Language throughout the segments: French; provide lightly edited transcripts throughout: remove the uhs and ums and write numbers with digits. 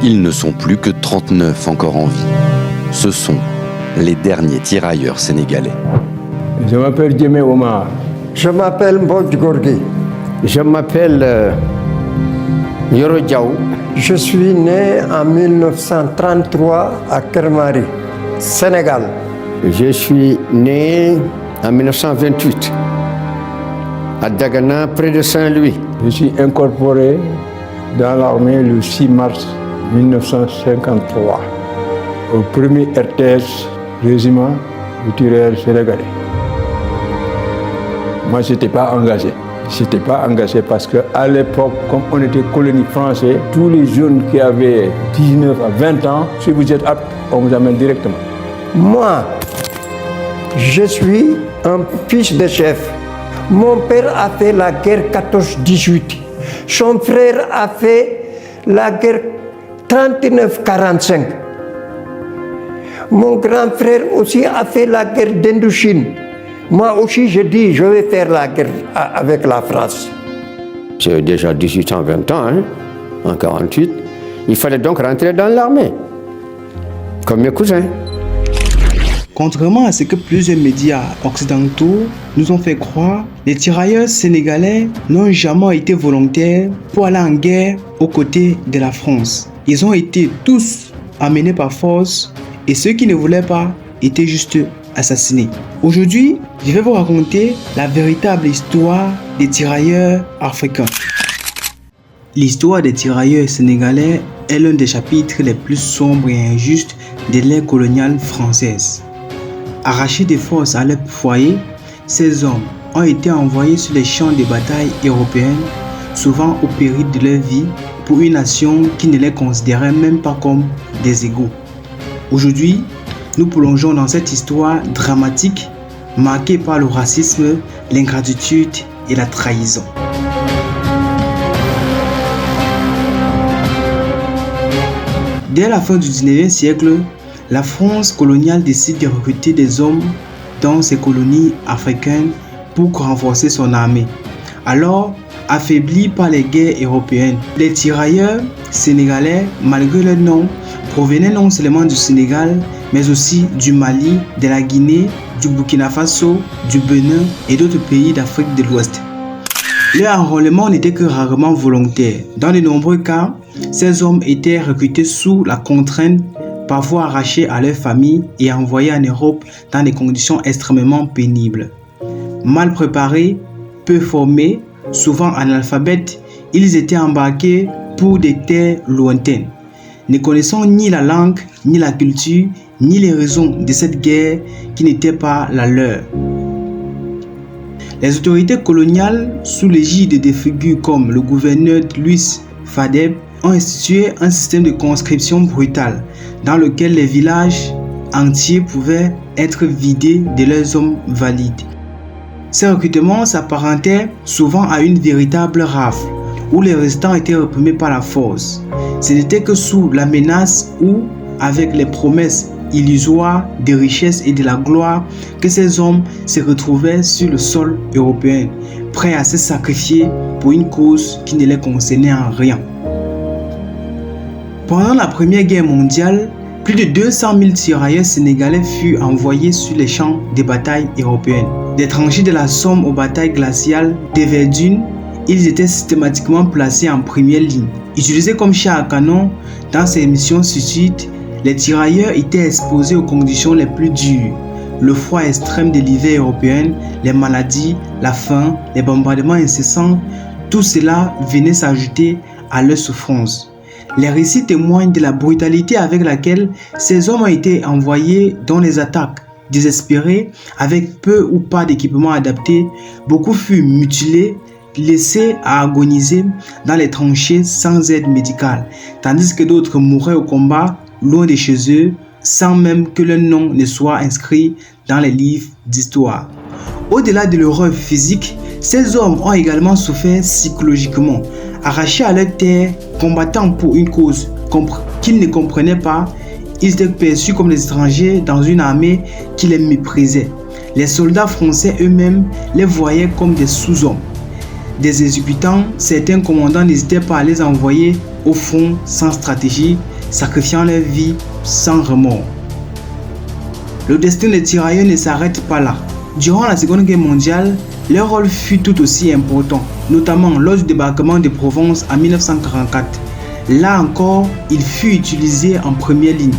Ils ne sont plus que 39 encore en vie. Ce sont les derniers tirailleurs sénégalais. Je m'appelle Djemé Omar. Je m'appelle Mbodj Gorgui. Je m'appelle Yoro Diaw. Je suis né en 1933 à Kermari, Sénégal. Je suis né en 1928 à Dagana, près de Saint-Louis. Je suis incorporé dans l'armée le 6 mars 1953 au 1er RTS régiment du tirailleurs sénégalais. Moi, je n'étais pas engagé. Je n'étais pas engagé parce qu'à l'époque, comme on était colonie française, tous les jeunes qui avaient 19 à 20 ans, si vous êtes apte, on vous amène directement. Moi, je suis un fils de chef. Mon père a fait la guerre 14-18. Son frère a fait la guerre 39-45. Mon grand frère aussi a fait la guerre d'Indochine. Moi aussi, je dis, je vais faire la guerre avec la France. J'ai déjà 18 ans, 20 ans, en 1948. Il fallait donc rentrer dans l'armée, comme mes cousins. Contrairement à ce que plusieurs médias occidentaux nous ont fait croire, les tirailleurs sénégalais n'ont jamais été volontaires pour aller en guerre aux côtés de la France. Ils ont été tous amenés par force et ceux qui ne voulaient pas étaient juste assassinés. Aujourd'hui, je vais vous raconter la véritable histoire des tirailleurs africains. L'histoire des tirailleurs sénégalais est l'un des chapitres les plus sombres et injustes de l'ère coloniale française. Arrachés de force à leur foyer, ces hommes ont été envoyés sur les champs de bataille européennes, souvent au péril de leur vie, pour une nation qui ne les considérait même pas comme des égaux. Aujourd'hui, nous plongeons dans cette histoire dramatique marquée par le racisme, l'ingratitude et la trahison. Dès la fin du 19e siècle, la France coloniale décide de recruter des hommes dans ses colonies africaines pour renforcer son armée. Alors, affaiblis par les guerres européennes, les tirailleurs sénégalais, malgré leur nom, provenaient non seulement du Sénégal, mais aussi du Mali, de la Guinée, du Burkina Faso, du Bénin et d'autres pays d'Afrique de l'Ouest. Leur enrôlement n'était que rarement volontaire. Dans de nombreux cas, ces hommes étaient recrutés sous la contrainte, parfois arrachés à leur famille et envoyés en Europe dans des conditions extrêmement pénibles. Mal préparés, peu formés, souvent analphabètes, ils étaient embarqués pour des terres lointaines. Ne connaissant ni la langue, ni la culture, ni les raisons de cette guerre qui n'était pas la leur. Les autorités coloniales, sous l'égide de figures comme le gouverneur Louis Fadeb, ont institué un système de conscription brutale dans lequel les villages entiers pouvaient être vidés de leurs hommes valides. Ces recrutements s'apparentaient souvent à une véritable rafle où les restants étaient reprimés par la force. Ce n'était que sous la menace ou avec les promesses illusoires des richesses et de la gloire que ces hommes se retrouvaient sur le sol européen, prêts à se sacrifier pour une cause qui ne les concernait en rien. Pendant la Première Guerre mondiale, plus de 200 000 tirailleurs sénégalais furent envoyés sur les champs de bataille européennes. Des tranchées de la Somme aux batailles glaciales de Verdun, ils étaient systématiquement placés en première ligne. Utilisés comme chars à canon dans ces missions suicides, les tirailleurs étaient exposés aux conditions les plus dures. Le froid extrême de l'hiver européen, les maladies, la faim, les bombardements incessants, tout cela venait s'ajouter à leurs souffrances. Les récits témoignent de la brutalité avec laquelle ces hommes ont été envoyés dans les attaques. Désespérés, avec peu ou pas d'équipement adapté, beaucoup furent mutilés, laissés à agoniser dans les tranchées sans aide médicale, tandis que d'autres mouraient au combat, loin de chez eux, sans même que leur nom ne soit inscrit dans les livres d'histoire. Au-delà de l'horreur physique, ces hommes ont également souffert psychologiquement, arrachés à leur terre, combattant pour une cause qu'ils ne comprenaient pas. Ils étaient perçus comme des étrangers dans une armée qui les méprisait. Les soldats français eux-mêmes les voyaient comme des sous-hommes. Des exécutants, certains commandants n'hésitaient pas à les envoyer au front sans stratégie, sacrifiant leur vie sans remords. Le destin des tirailleurs ne s'arrête pas là. Durant la Seconde Guerre mondiale, leur rôle fut tout aussi important, notamment lors du débarquement de Provence en 1944. Là encore, il fut utilisé en première ligne.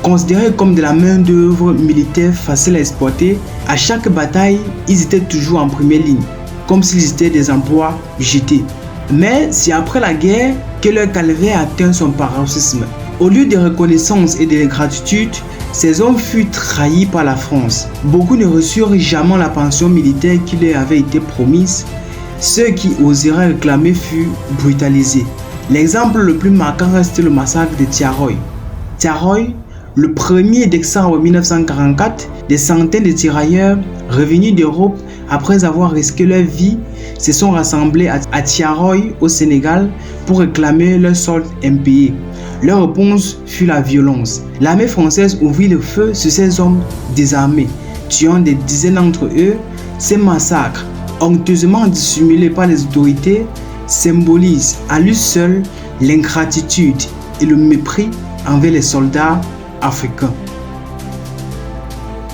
Considérés comme de la main-d'œuvre militaire facile à exploiter, à chaque bataille, ils étaient toujours en première ligne, comme s'ils étaient des emplois jetés. Mais c'est après la guerre que leur calvaire atteint son paroxysme. Au lieu de reconnaissance et de gratitude, ces hommes furent trahis par la France. Beaucoup ne reçurent jamais la pension militaire qui leur avait été promise. Ceux qui oseraient réclamer furent brutalisés. L'exemple le plus marquant reste le massacre de Thiaroye. Thiaroye, le 1er décembre 1944, des centaines de tirailleurs revenus d'Europe après avoir risqué leur vie se sont rassemblés à Thiaroye au Sénégal pour réclamer leur solde impayé. Leur réponse fut la violence. L'armée française ouvrit le feu sur ces hommes désarmés, tuant des dizaines d'entre eux. Ces massacres, honteusement dissimulés par les autorités, symbolisent à lui seul l'ingratitude et le mépris envers les soldats africains.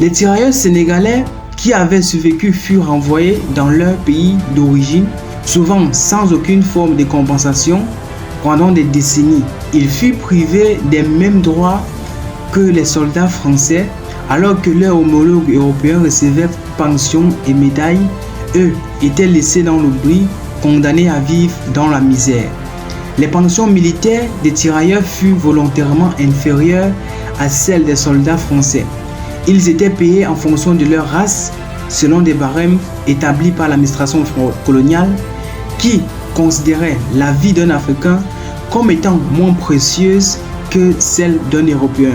Les tirailleurs sénégalais qui avaient survécu furent renvoyés dans leur pays d'origine, souvent sans aucune forme de compensation. Pendant des décennies, ils furent privés des mêmes droits que les soldats français, alors que leurs homologues européens recevaient pensions et médailles. Eux étaient laissés dans l'oubli, condamnés à vivre dans la misère. Les pensions militaires des tirailleurs furent volontairement inférieures à celles des soldats français. Ils étaient payés en fonction de leur race, selon des barèmes établis par l'administration coloniale, qui considérait la vie d'un Africain comme étant moins précieuse que celle d'un Européen.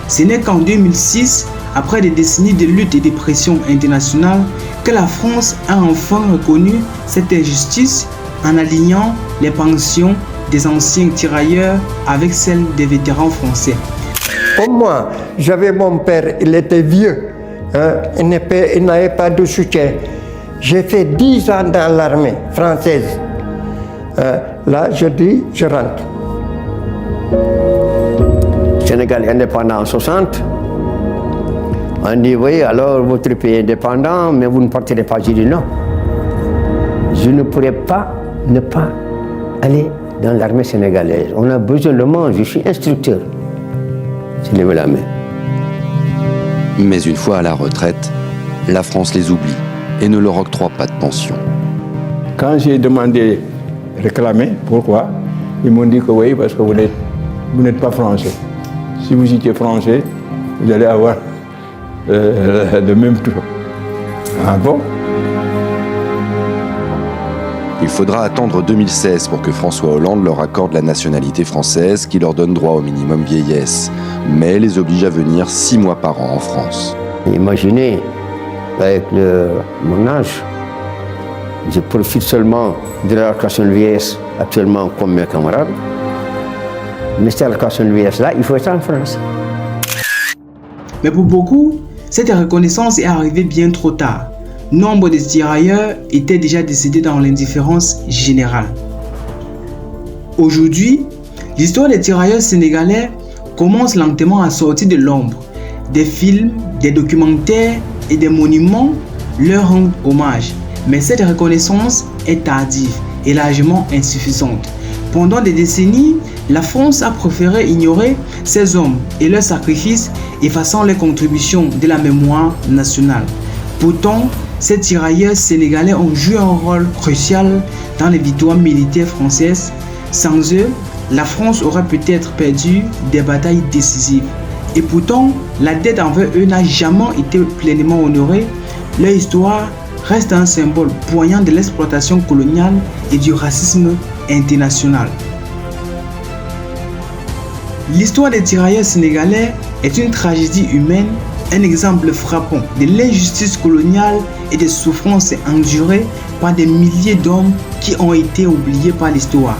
Ce n'est qu'en 2006, après des décennies de lutte et de pression internationale, que la France a enfin reconnu cette injustice en alignant les pensions des anciens tirailleurs avec celles des vétérans français. Comme moi, j'avais mon père, il était vieux, il n'avait pas de soutien. J'ai fait 10 ans dans l'armée française. Là, je dis, je rentre. Sénégal est indépendant en 60. On dit, oui, alors votre pays est indépendant, mais vous ne partirez pas. J'ai dit non. Je ne pourrais pas ne pas aller dans l'armée sénégalaise. On a besoin de moi, je suis instructeur. Je lève la main. Mais une fois à la retraite, la France les oublie et ne leur octroie pas de pension. Quand j'ai demandé réclamer, pourquoi, ils m'ont dit que oui, parce que vous n'êtes pas français. Si vous étiez français, vous allez avoir le même tour. Ah bon? Il faudra attendre 2016 pour que François Hollande leur accorde la nationalité française qui leur donne droit au minimum vieillesse, mais les oblige à venir 6 mois par an en France. Imaginez, avec mon âge, je profite seulement de l'allocation de vieillesse actuellement comme mes camarades. Mais cette allocation de vieillesse-là, il faut être en France. Mais pour beaucoup, cette reconnaissance est arrivée bien trop tard. Nombre de tirailleurs étaient déjà décédés dans l'indifférence générale. Aujourd'hui, l'histoire des tirailleurs sénégalais commence lentement à sortir de l'ombre. Des films, des documentaires et des monuments leur rendent hommage. Mais cette reconnaissance est tardive et largement insuffisante. Pendant des décennies, la France a préféré ignorer ces hommes et leurs sacrifices, effaçant les contributions de la mémoire nationale. Pourtant, ces tirailleurs sénégalais ont joué un rôle crucial dans les victoires militaires françaises. Sans eux, la France aurait peut-être perdu des batailles décisives. Et pourtant, la dette envers eux n'a jamais été pleinement honorée. Leur histoire reste un symbole poignant de l'exploitation coloniale et du racisme international. L'histoire des tirailleurs sénégalais est une tragédie humaine, un exemple frappant de l'injustice coloniale et des souffrances endurées par des milliers d'hommes qui ont été oubliés par l'histoire.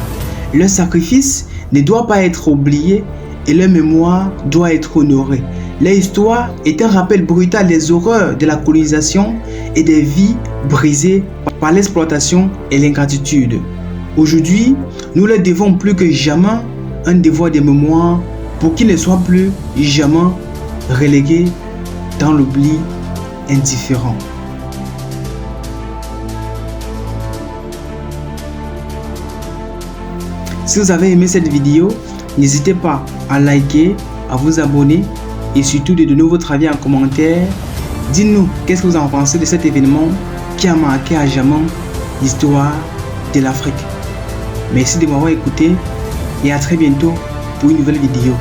Leur sacrifice ne doit pas être oublié et leur mémoire doit être honorée. Leur histoire est un rappel brutal des horreurs de la colonisation et des vies brisées par l'exploitation et l'ingratitude. Aujourd'hui, nous leur devons plus que jamais un devoir de mémoire pour qu'ils ne soient plus jamais relégués dans l'oubli indifférent. Si vous avez aimé cette vidéo, n'hésitez pas à liker, à vous abonner et surtout de donner votre avis en commentaire. Dites-nous qu'est-ce que vous en pensez de cet événement qui a marqué à jamais l'histoire de l'Afrique. Merci de m'avoir écouté et à très bientôt pour une nouvelle vidéo.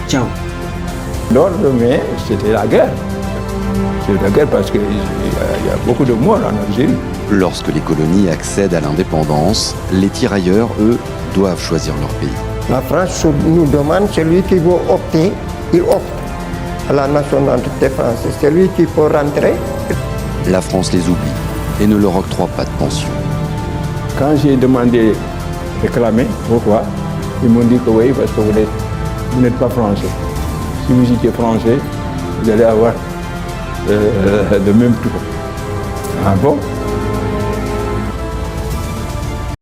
Ciao. L'ordre, mais c'était la guerre. C'est la guerre parce qu'il y a beaucoup de morts en Algérie. Lorsque les colonies accèdent à l'indépendance, les tirailleurs, eux, doivent choisir leur pays. La France nous demande celui qui veut opter, il opte à la nationalité française. Celui qui peut rentrer. La France les oublie et ne leur octroie pas de pension. Quand j'ai demandé réclamer, pourquoi, ils m'ont dit que oui, parce que vous n'êtes pas français. Si vous étiez français, vous allez avoir le même tour. Ah bon?